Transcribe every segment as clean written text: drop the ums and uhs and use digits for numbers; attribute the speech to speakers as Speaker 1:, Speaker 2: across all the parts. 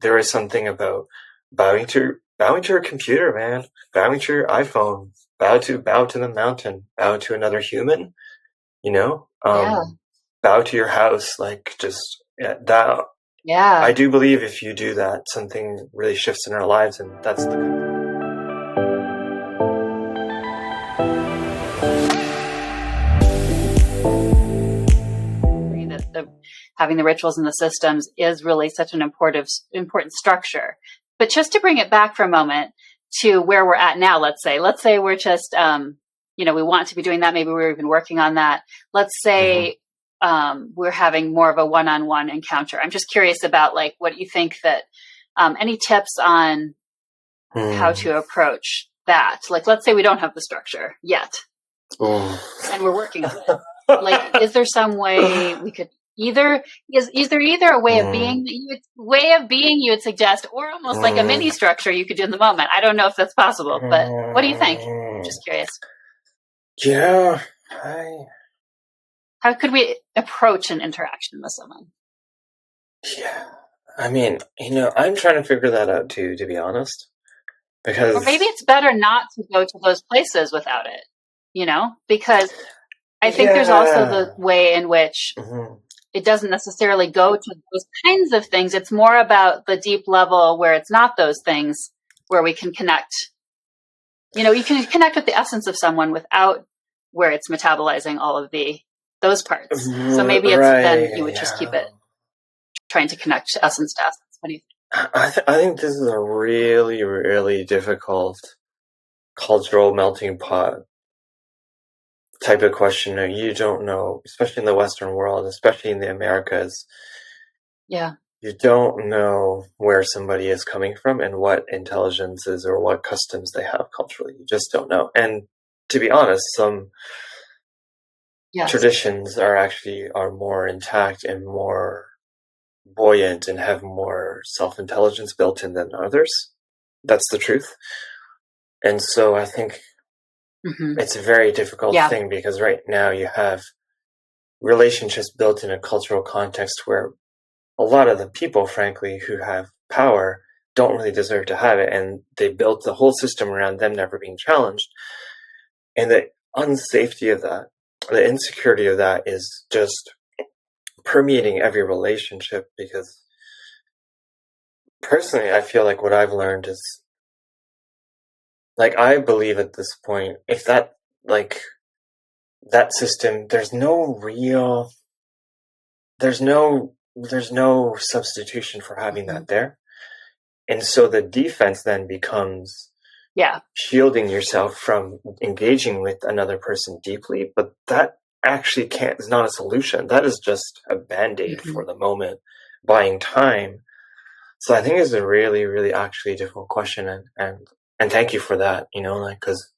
Speaker 1: there is something about bowing to your computer, man, bowing to your iPhone, bow to the mountain, bow to another human, bow to your house, like just that.
Speaker 2: Yeah.
Speaker 1: I do believe if you do that, something really shifts in our lives, and that's the.
Speaker 2: Having the rituals and the systems is really such an important structure. But just to bring it back for a moment to where we're at now, let's say we're just, we want to be doing that. Maybe we're even working on that. Let's say we're having more of a one-on-one encounter. I'm just curious about like, what you think that, any tips on how to approach that? Like, let's say we don't have the structure yet and we're working on it. Like, is there some way we could either a way of being you would suggest, or almost like a mini structure you could do in the moment? I don't know if that's possible, but what do you think? Just curious.
Speaker 1: Yeah.
Speaker 2: How could we approach an interaction with someone?
Speaker 1: Yeah. I mean, I'm trying to figure that out too, to be honest. Because,
Speaker 2: or maybe it's better not to go to those places without it, because I think there's also the way in which it doesn't necessarily go to those kinds of things. It's more about the deep level where it's not those things, where we can connect. You can connect with the essence of someone without where it's metabolizing all of those parts. So maybe it's then you would just keep it trying to connect essence to essence. What do you think?
Speaker 1: I think this is a really, really difficult cultural melting pot type of question. You don't know, especially in the Western world, especially in the Americas.
Speaker 2: Yeah.
Speaker 1: You don't know where somebody is coming from and what intelligences or what customs they have culturally. You just don't know. And to be honest, some traditions are more intact and more buoyant and have more self-intelligence built in than others. That's the truth. And so I think it's a very difficult thing, because right now you have relationships built in a cultural context where a lot of the people, frankly, who have power don't really deserve to have it. And they built the whole system around them never being challenged. And the unsafety of that, the insecurity of that is just permeating every relationship, because personally, I feel like what I've learned is, like, I believe at this point, if that system, there's no substitution for having that there. And so the defense then becomes shielding yourself from engaging with another person deeply. But that actually is not a solution. That is just a band-aid for the moment, buying time. So I think it's a really, really actually difficult question. And thank you for that, because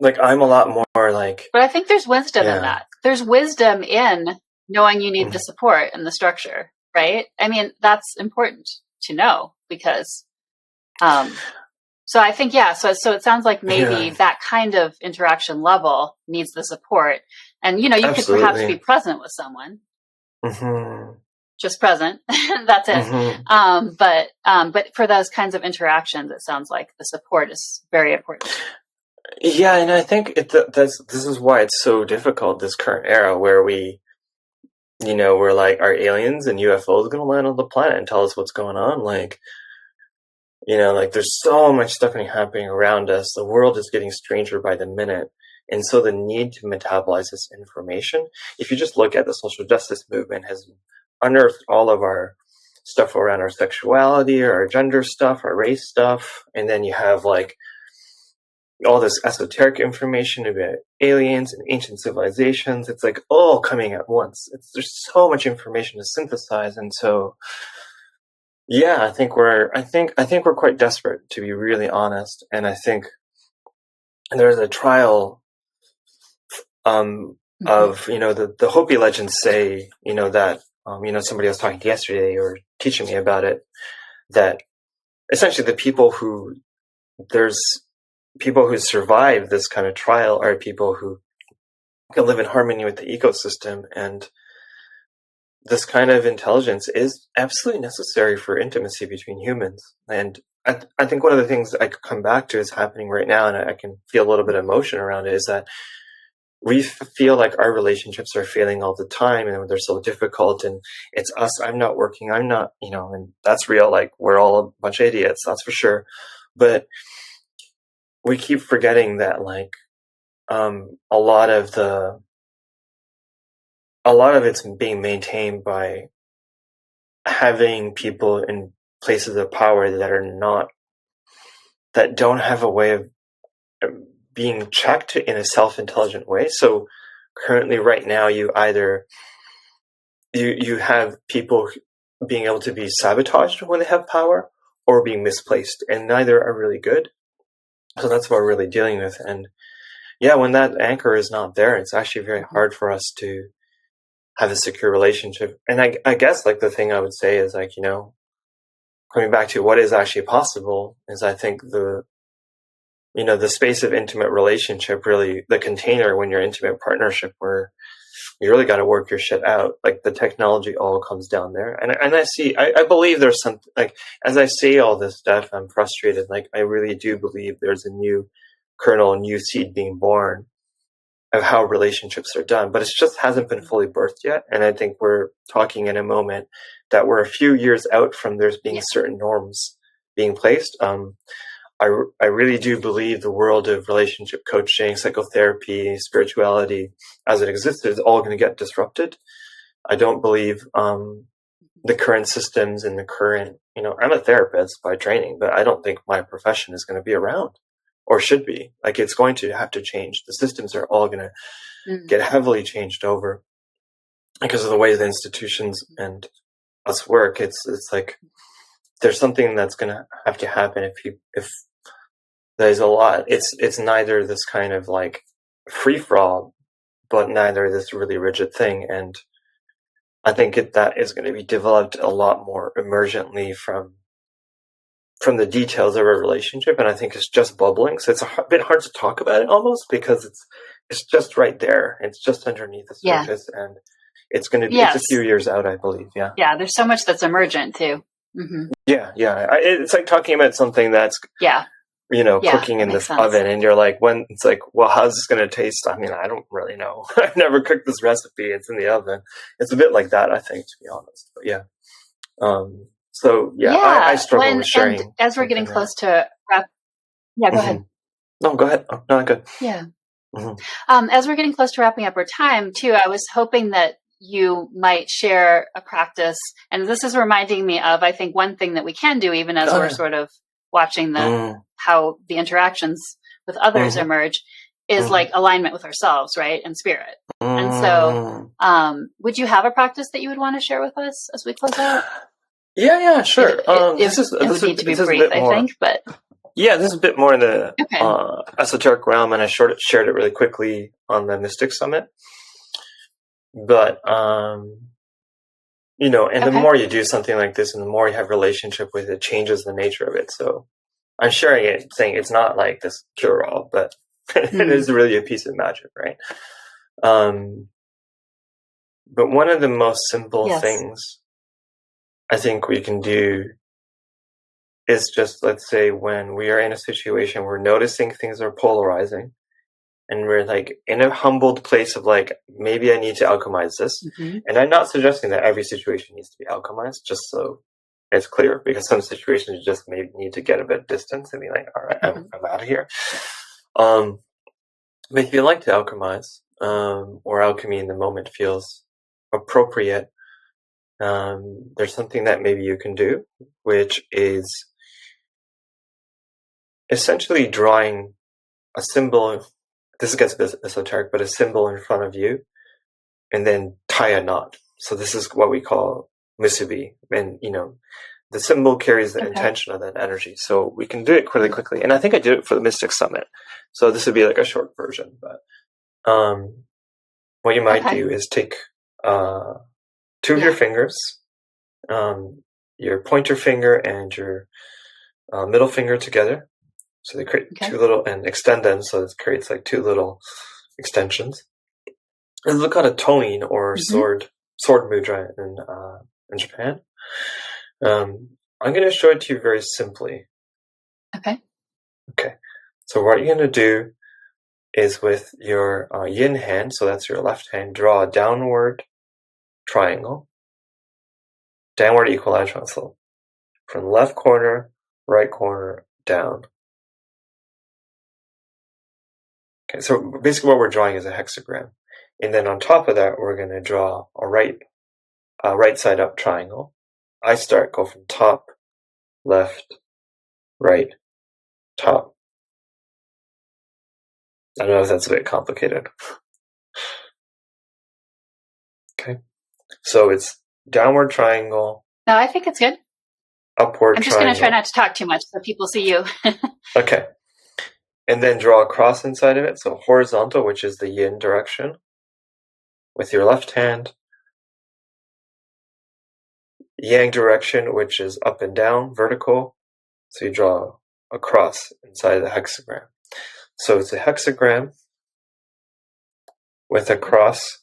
Speaker 1: I'm a lot more like...
Speaker 2: But I think there's wisdom in that. There's wisdom in knowing you need the support and the structure, right? I mean, that's important to know, because... so I think, so it sounds like maybe that kind of interaction level needs the support. And, you could perhaps be present with someone. Just present. That's it. But for those kinds of interactions, it sounds like the support is very important.
Speaker 1: Yeah, and I think this is why it's so difficult, this current era, where we're like, are aliens and UFOs going to land on the planet and tell us what's going on? There's so much stuff happening around us. The world is getting stranger by the minute. And so the need to metabolize this information, if you just look at the social justice movement, has unearthed all of our stuff around our sexuality, our gender stuff, our race stuff. And then you have all this esoteric information about aliens and ancient civilizations. It's all coming at once. There's so much information to synthesize. And so, I think we're quite desperate, to be really honest. And I think there's a trial of, the Hopi legends say, that, somebody I was talking to yesterday, or teaching me about it, that essentially the people who survive this kind of trial are people who can live in harmony with the ecosystem. And this kind of intelligence is absolutely necessary for intimacy between humans. And I think one of the things I could come back to is happening right now, and I can feel a little bit of emotion around it, is that we feel like our relationships are failing all the time and they're so difficult, and it's us, I'm not working, I'm not, and that's real. Like, we're all a bunch of idiots, that's for sure. But we keep forgetting that, like, a lot of it's being maintained by having people in places of power that don't have a way of being checked in a self-intelligent way. So currently, right now, you either you have people being able to be sabotaged when they have power, or being misplaced, and neither are really good. So that's what we're really dealing with. And yeah, when that anchor is not there, it's actually very hard for us to have a secure relationship. And I guess, like, the thing I would say is, like, coming back to what is actually possible, is I think the space of intimate relationship, really the container when you're intimate partnership, where you really got to work your shit out. Like, the technology all comes down there. And I believe there's some, like, as I say all this stuff, I'm frustrated. Like, I really do believe there's a new kernel, a new seed being born of how relationships are done, but it just hasn't been fully birthed yet. And I think we're talking in a moment that we're a few years out from there's being certain norms being placed. I really do believe the world of relationship coaching, psychotherapy, spirituality, as it exists, is all going to get disrupted. I don't believe the current systems and the current, I'm a therapist by training, but I don't think my profession is going to be around, or should be. Like, it's going to have to change. The systems are all going to get heavily changed over because of the way the institutions and us work. It's like there's something that's going to have to happen if there's a lot. It's neither this kind of, like, free for all, but neither this really rigid thing. And I think that is going to be developed a lot more emergently from the details of a relationship. And I think it's just bubbling. So it's a bit hard to talk about it almost, because it's just right there. It's just underneath the surface, and it's going to be, it's a few years out, I believe. Yeah.
Speaker 2: Yeah. There's so much that's emergent too. Mm-hmm.
Speaker 1: Yeah. Yeah. It's like talking about something that's, cooking in this oven, and you're like, when it's like, well, how's this going to taste? I mean, I don't really know. I've never cooked this recipe. It's in the oven. It's a bit like that, I think, to be honest. But yeah. So I struggle with sharing.
Speaker 2: And as we're getting close to wrap, go ahead.
Speaker 1: No, go ahead. No, I'm good.
Speaker 2: Yeah. As we're getting close to wrapping up our time too, I was hoping that you might share a practice, and this is reminding me of, I think, one thing that we can do, even as we're sort of watching how the interactions with others emerge, is like alignment with ourselves, right, and spirit. And so, would you have a practice that you would want to share with us as we close out?
Speaker 1: Yeah, sure.
Speaker 2: This would need to be brief, I think, but
Speaker 1: yeah, this is a bit more in the esoteric realm, and I shared it really quickly on the Mystic Summit. But and the more you do something like this, and the more you have relationship with it, changes the nature of it. So I'm sharing it, saying it's not like this cure-all, but it is really a piece of magic, right? But one of the most simple things I think we can do is just, let's say, when we are in a situation where noticing things are polarizing, and we're, like, in a humbled place of, like, maybe I need to alchemize this. And I'm not suggesting that every situation needs to be alchemized, just so it's clear, because some situations you just maybe need to get a bit of distance and be like, all right, I'm out of here. But if you like to alchemize, or alchemy in the moment feels appropriate, there's something that maybe you can do, which is essentially drawing a symbol. This gets a bit esoteric, but a symbol in front of you, and then tie a knot. So this is what we call musubi. And, the symbol carries the intention of that energy. So we can do it really quickly. And I think I did it for the Mystic Summit. So this would be like a short version. But what you might do is take two of your fingers, your pointer finger and your middle finger together. So they create two little, and extend them, so it creates like two little extensions. And look at a tonin or sword sword mudra in Japan. I'm going to show it to you very simply.
Speaker 2: Okay.
Speaker 1: So what you're going to do is with your yin hand, so that's your left hand, draw a downward triangle, downward equilateral. So from left corner, right corner, down. Okay, so basically what we're drawing is a hexagram. And then on top of that, we're going to draw a right side up triangle. Go from top, left, right, top. I don't know if that's a bit complicated. Okay. So it's downward triangle.
Speaker 2: No, I think it's good.
Speaker 1: Upward triangle.
Speaker 2: I'm just going to try not to talk too much so people see you.
Speaker 1: Okay. And then draw a cross inside of it. So horizontal, which is the yin direction, with your left hand. Yang direction, which is up and down, vertical. So you draw a cross inside of the hexagram. So it's a hexagram with a cross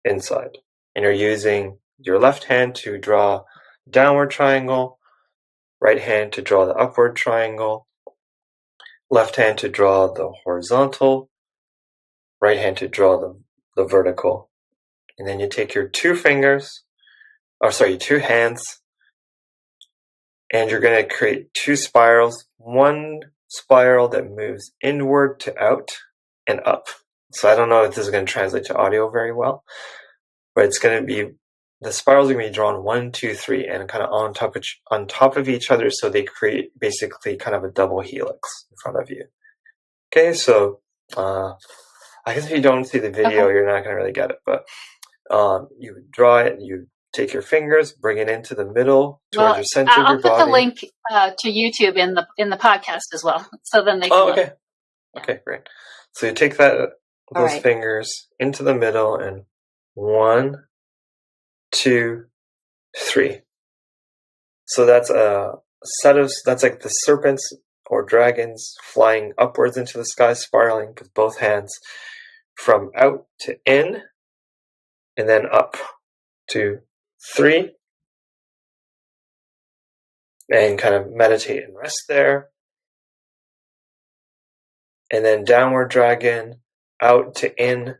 Speaker 1: inside. And you're using your left hand to draw downward triangle, right hand to draw the upward triangle, left hand to draw the horizontal, right hand to draw the vertical. And then you take your two hands, and you're going to create two spirals. One spiral that moves inward to out and up. So I don't know if this is going to translate to audio very well, but it's going to be, the spirals are going to be drawn 1, 2, 3, and kind of on top of each other, so they create basically kind of a double helix in front of you. Okay, so I guess if you don't see the video, you're not going to really get it, but you draw it, you take your fingers, bring it into the middle towards your center of your body.
Speaker 2: I'll put the link to YouTube in the podcast as well, so then they can
Speaker 1: okay. Look. Okay, great. So you take those fingers into the middle, and 1, 2, 3. So that's that's like the serpents or dragons flying upwards into the sky, spiraling with both hands from out to in, and then up to 3, and kind of meditate and rest there. And then downward dragon, out to in,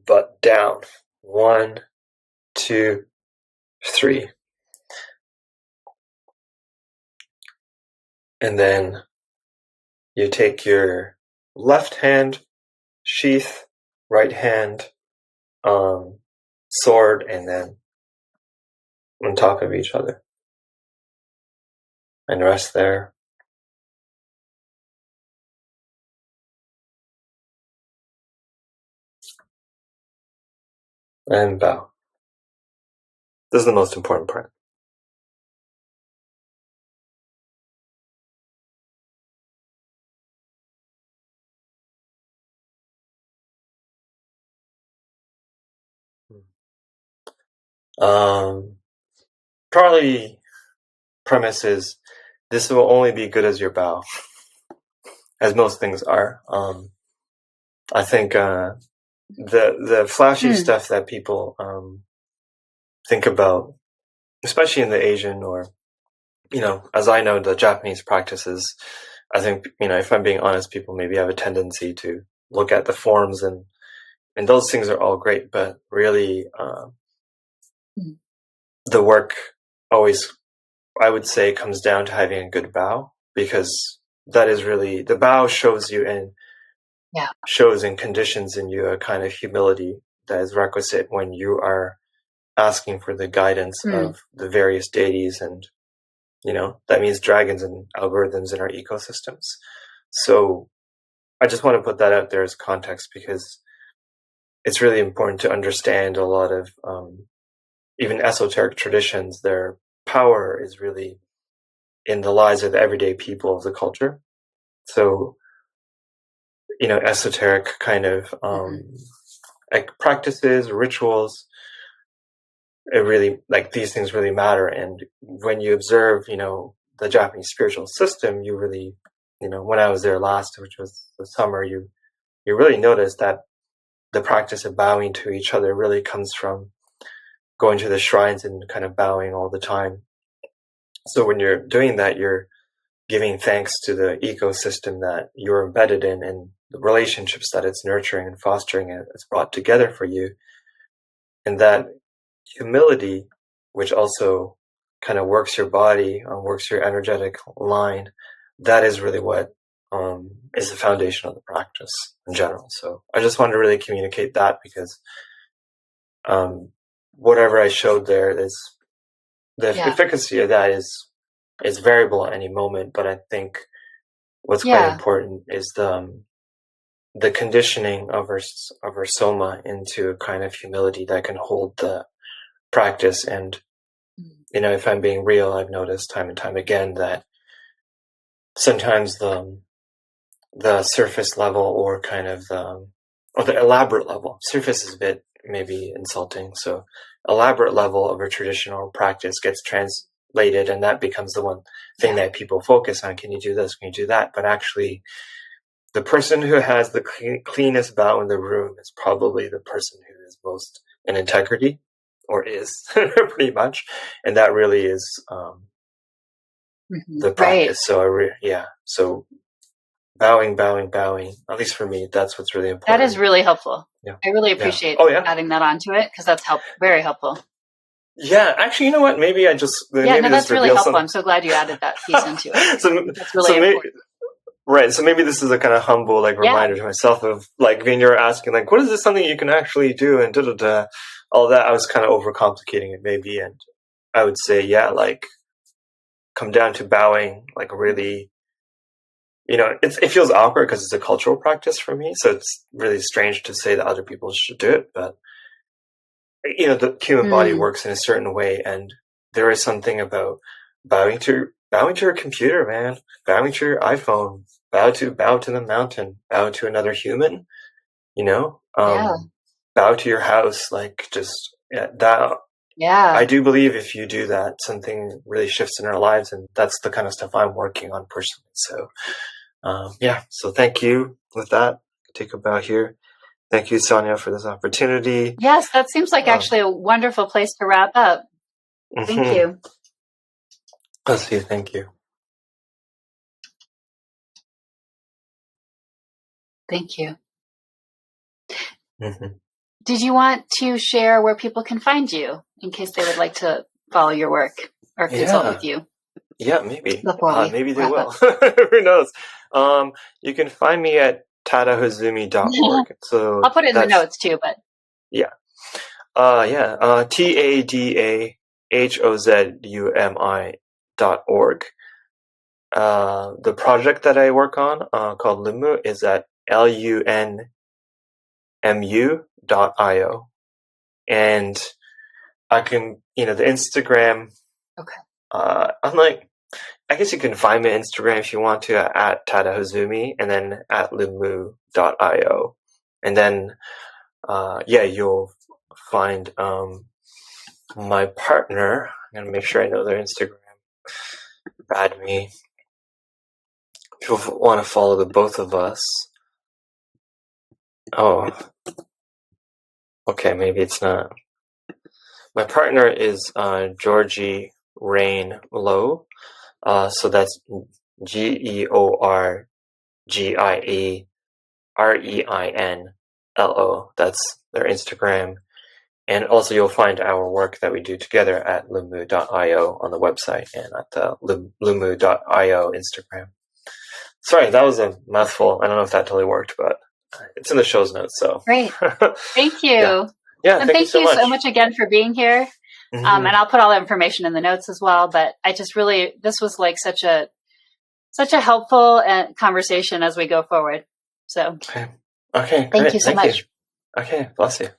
Speaker 1: but down. 1, 2, 3. And then you take your left hand, sheath, right hand, sword, and then on top of each other. And rest there. And bow. This is the most important part. Probably premise is this will only be good as your bow, as most things are. I think the flashy stuff that people think about, especially in the Asian or, as I know, the Japanese practices, I think, if I'm being honest, people maybe have a tendency to look at the forms, and those things are all great, but really the work always, I would say, comes down to having a good bow, because that is really, the bow shows you shows and conditions in you a kind of humility that is requisite when you are asking for the guidance of the various deities, and that means dragons and algorithms in our ecosystems. So I just want to put that out there as context, because it's really important to understand a lot of even esoteric traditions. Their power is really in the lives of the everyday people of the culture. So esoteric kind of like practices, rituals, it really, like, these things really matter. And when you observe the Japanese spiritual system, you really, when I was there last, which was the summer, you really notice that the practice of bowing to each other really comes from going to the shrines and kind of bowing all the time. So when you're doing that, you're giving thanks to the ecosystem that you're embedded in and the relationships that it's nurturing and fostering and it's brought together for you. And that humility, which also kind of works your body, works your energetic line, that is really what is the foundation of the practice in general. So I just wanted to really communicate that, because whatever I showed there is the efficacy of that is variable at any moment. But I think what's quite important is the conditioning of our soma into a kind of humility that can hold the practice. And if I'm being real, I've noticed time and time again that sometimes the surface level, or kind of the elaborate level, surface is a bit maybe insulting, so elaborate level of a traditional practice gets translated, and that becomes the one thing that people focus on. Can you do this? Can you do that? But actually, the person who has the cleanest bow in the room is probably the person who is most in integrity, or is pretty much, and that really is the practice. Right. So so bowing. At least for me, that's what's really important.
Speaker 2: That is really helpful. Yeah. I really appreciate adding that onto it, because that's very helpful.
Speaker 1: Yeah, actually, you know what? Maybe I just
Speaker 2: that's really helpful. I'm so glad you added that piece into it. That's really important.
Speaker 1: Right. So maybe this is a kind of humble reminder to myself of when you're asking what is this something you can actually do, and all that. I was kind of overcomplicating it maybe, and I would say come down to bowing really. It feels awkward because it's a cultural practice for me, so it's really strange to say that other people should do it. But the human body works in a certain way, and there is something about bowing to your computer, man. Bowing to your iPhone. Bow to the mountain. Bow to another human. Bow to your house. That. Yeah. I do believe if you do that, something really shifts in our lives, and that's the kind of stuff I'm working on personally. So. So thank you with that. Take a bow here. Thank you, Sonja, for this opportunity.
Speaker 2: Yes, that seems like actually a wonderful place to wrap up. Thank you.
Speaker 1: Let's see. Thank you.
Speaker 2: Thank you. Did you want to share where people can find you in case they would like to follow your work or consult with you?
Speaker 1: Yeah, maybe. Maybe they will. Who knows? You can find me at tadahozumi.org. So
Speaker 2: I'll put it in the notes too, but
Speaker 1: tadahozumi.org. The project that I work on called Lunmu is at lunmu.io, and I can the Instagram.
Speaker 2: Okay.
Speaker 1: I guess you can find me on Instagram if you want to at Tada Hozumi, and then at lunmu.io. And then, you'll find my partner. I'm going to make sure I know their Instagram. Add me. If you want to follow the both of us. Oh. Okay, maybe it's not. My partner is Georgie Rein Lo. So that's GeorgieReinLo. That's their Instagram. And also you'll find our work that we do together at lunmu.io on the website and at the lunmu.io Instagram. Sorry, that was a mouthful. I don't know if that totally worked, but it's in the show's notes. So
Speaker 2: great. Thank you.
Speaker 1: Yeah,
Speaker 2: and thank you so much again for being here. And I'll put all the information in the notes as well. But I just this was such a helpful conversation as we go forward. So,
Speaker 1: okay,
Speaker 2: thank you so much.
Speaker 1: Okay, bless you.